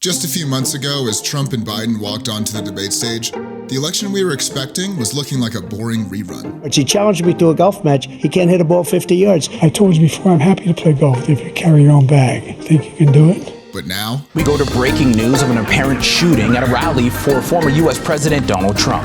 Just a few months ago, as Trump and Biden walked onto the debate stage, the election we were expecting was looking like a boring rerun. He challenged me to a golf match. He can't hit a ball 50 yards. I told you before, I'm happy to play golf if you carry your own bag. Think you can do it? But now, we go to breaking news of an apparent shooting at a rally for former U.S. President Donald Trump.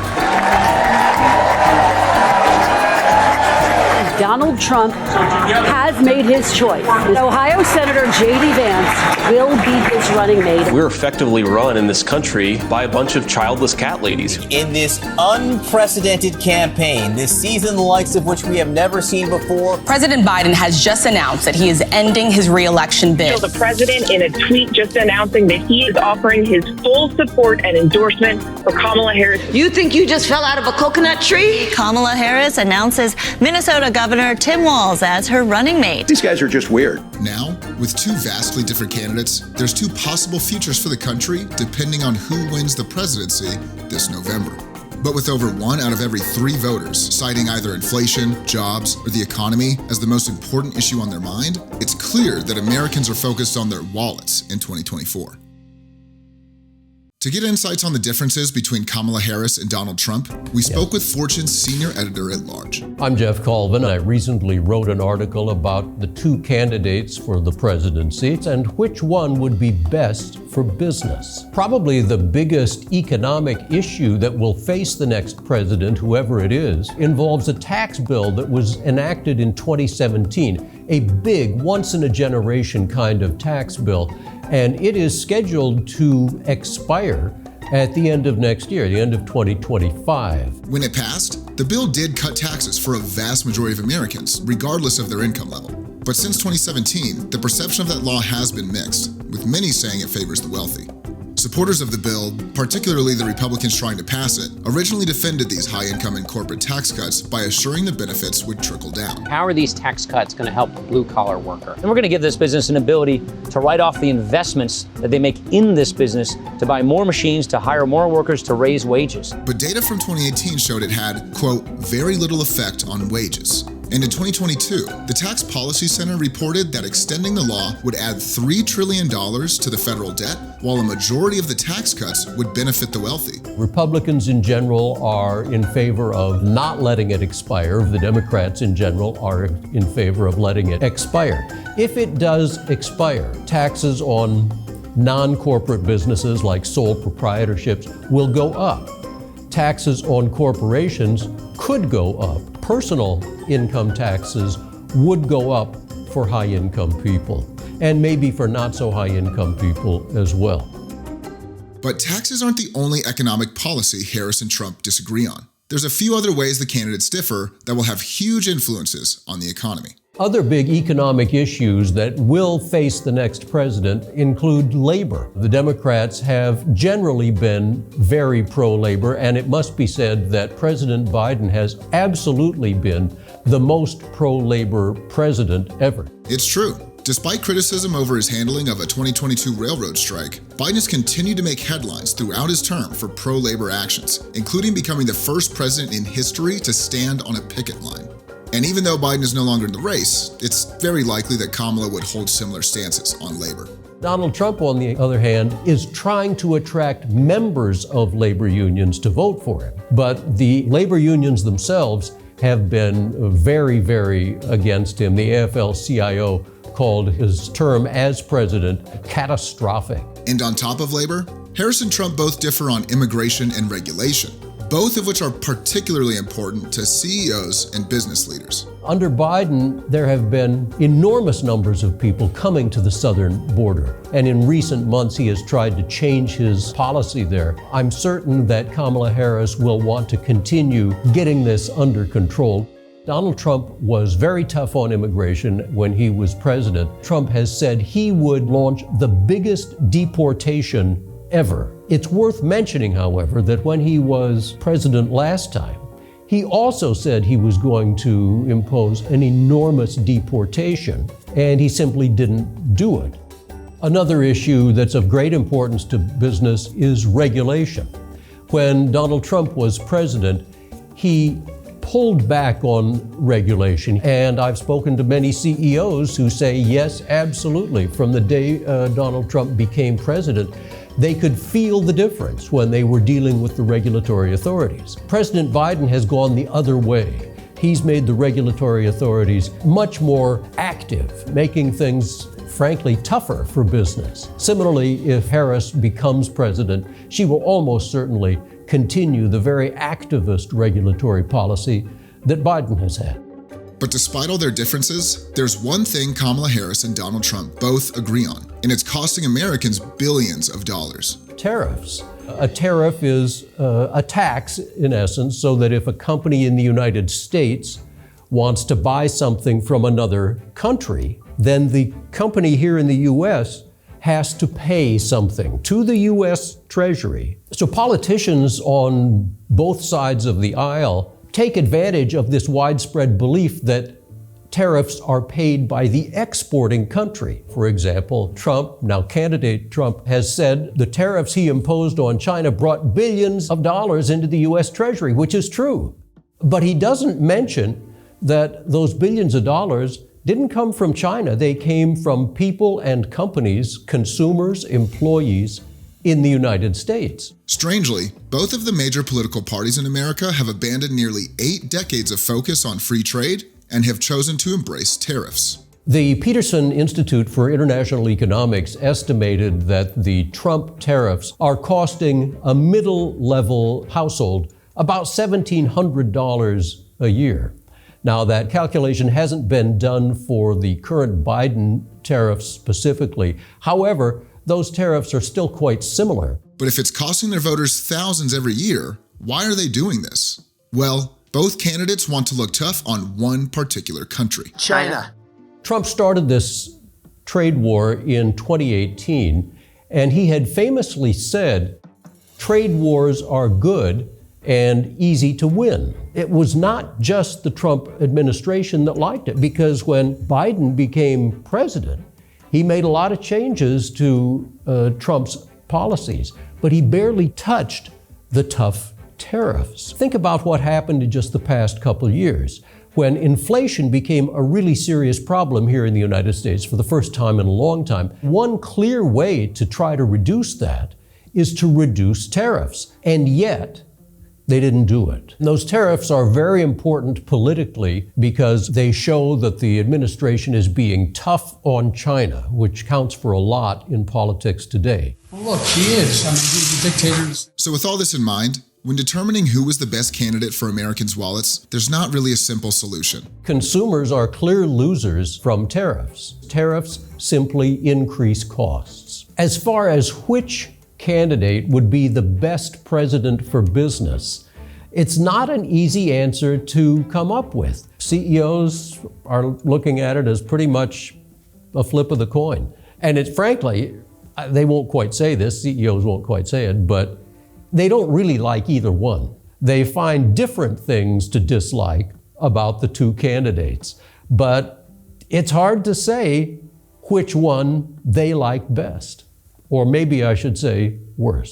Donald Trump has made his choice. Ohio Senator J.D. Vance will be his running mate. We're effectively run in this country by a bunch of childless cat ladies. In this unprecedented campaign, this season the likes of which we have never seen before, President Biden has just announced that he is ending his re-election bid. The president, in a tweet, just announcing that he is offering his full support and endorsement for Kamala Harris. You think you just fell out of a coconut tree? Kamala Harris announces Minnesota Governor Tim Walz as her running mate. These guys are just weird. Now, with two vastly different candidates, there's two possible futures for the country depending on who wins the presidency this November. But with over 1 out of every 3 voters citing either inflation, jobs, or the economy as the most important issue on their mind, it's clear that Americans are focused on their wallets in 2024. To get insights on the differences between Kamala Harris and Donald Trump, we spoke with Fortune's senior editor-at-large. I'm Jeff Colvin. I recently wrote an article about the two candidates for the presidency and which one would be best for business. Probably the biggest economic issue that will face the next president, whoever it is, involves a tax bill that was enacted in 2017, a big, once-in-a-generation kind of tax bill. And it is scheduled to expire at the end of next year, the end of 2025. When it passed, the bill did cut taxes for a vast majority of Americans, regardless of their income level. But since 2017, the perception of that law has been mixed, with many saying it favors the wealthy. Supporters of the bill, particularly the Republicans trying to pass it, originally defended these high-income and corporate tax cuts by assuring the benefits would trickle down. How are these tax cuts going to help the blue-collar worker? And we're going to give this business an ability to write off the investments that they make in this business, to buy more machines, to hire more workers, to raise wages. But data from 2018 showed it had, quote, very little effect on wages. And in 2022, the Tax Policy Center reported that extending the law would add $3 trillion to the federal debt, while a majority of the tax cuts would benefit the wealthy. Republicans in general are in favor of not letting it expire. The Democrats in general are in favor of letting it expire. If it does expire, taxes on non-corporate businesses like sole proprietorships will go up. Taxes on corporations could go up. Personal income taxes would go up for high-income people, and maybe for not-so-high-income people as well. But taxes aren't the only economic policy Harris and Trump disagree on. There's a few other ways the candidates differ that will have huge influences on the economy. Other big economic issues that will face the next president include labor. The Democrats have generally been very pro-labor, and it must be said that President Biden has absolutely been the most pro-labor president ever. It's true. Despite criticism over his handling of a 2022 railroad strike, Biden has continued to make headlines throughout his term for pro-labor actions, including becoming the first president in history to stand on a picket line. And even though Biden is no longer in the race, it's very likely that Kamala would hold similar stances on labor. Donald Trump, on the other hand, is trying to attract members of labor unions to vote for him. But the labor unions themselves have been very, very against him. The AFL-CIO called his term as president catastrophic. And on top of labor, Harris and Trump both differ on immigration and regulation, both of which are particularly important to CEOs and business leaders. Under Biden, there have been enormous numbers of people coming to the southern border, and in recent months he has tried to change his policy there. I'm certain that Kamala Harris will want to continue getting this under control. Donald Trump was very tough on immigration when he was president. Trump has said he would launch the biggest deportation ever. It's worth mentioning, however, that when he was president last time, he also said he was going to impose an enormous deportation, and he simply didn't do it. Another issue that's of great importance to business is regulation. When Donald Trump was president, he pulled back on regulation. And I've spoken to many CEOs who say, yes, absolutely. From the day Donald Trump became president, They could feel the difference when they were dealing with the regulatory authorities. President Biden has gone the other way. He's made the regulatory authorities much more active, making things, frankly, tougher for business. Similarly, if Harris becomes president, she will almost certainly continue the very activist regulatory policy that Biden has had. But despite all their differences, there's one thing Kamala Harris and Donald Trump both agree on, and it's costing Americans billions of dollars. Tariffs. A tariff is a tax, in essence, so that if a company in the United States wants to buy something from another country, then the company here in the U.S. has to pay something to the U.S. Treasury. So politicians on both sides of the aisle take advantage of this widespread belief that tariffs are paid by the exporting country. For example, Trump, now candidate Trump, has said the tariffs he imposed on China brought billions of dollars into the U.S. Treasury, which is true. But he doesn't mention that those billions of dollars didn't come from China. They came from people and companies, consumers, employees, in the United States. Strangely, both of the major political parties in America have abandoned nearly 8 decades of focus on free trade and have chosen to embrace tariffs. The Peterson Institute for International Economics estimated that the Trump tariffs are costing a middle-level household about $1,700 a year. Now, that calculation hasn't been done for the current Biden tariffs specifically. However, those tariffs are still quite similar. But if it's costing their voters thousands every year, why are they doing this? Well, both candidates want to look tough on one particular country. China. Trump started this trade war in 2018, and he had famously said, trade wars are good and easy to win. It was not just the Trump administration that liked it, because when Biden became president, he made a lot of changes to Trump's policies, but he barely touched the tough tariffs. Think about what happened in just the past couple of years, when inflation became a really serious problem here in the United States for the first time in a long time. One clear way to try to reduce that is to reduce tariffs, and yet they didn't do it. And those tariffs are very important politically because they show that the administration is being tough on China, which counts for a lot in politics today. Well, look, he is. I mean, he's a dictator. So with all this in mind, when determining who is the best candidate for Americans' wallets, there's not really a simple solution. Consumers are clear losers from tariffs. Tariffs simply increase costs. As far as which candidate would be the best president for business, it's not an easy answer to come up with. CEOs are looking at it as pretty much a flip of the coin. And it's frankly, they won't quite say this, CEOs won't quite say it, but they don't really like either one. They find different things to dislike about the two candidates, but it's hard to say which one they like best. Or maybe I should say worst.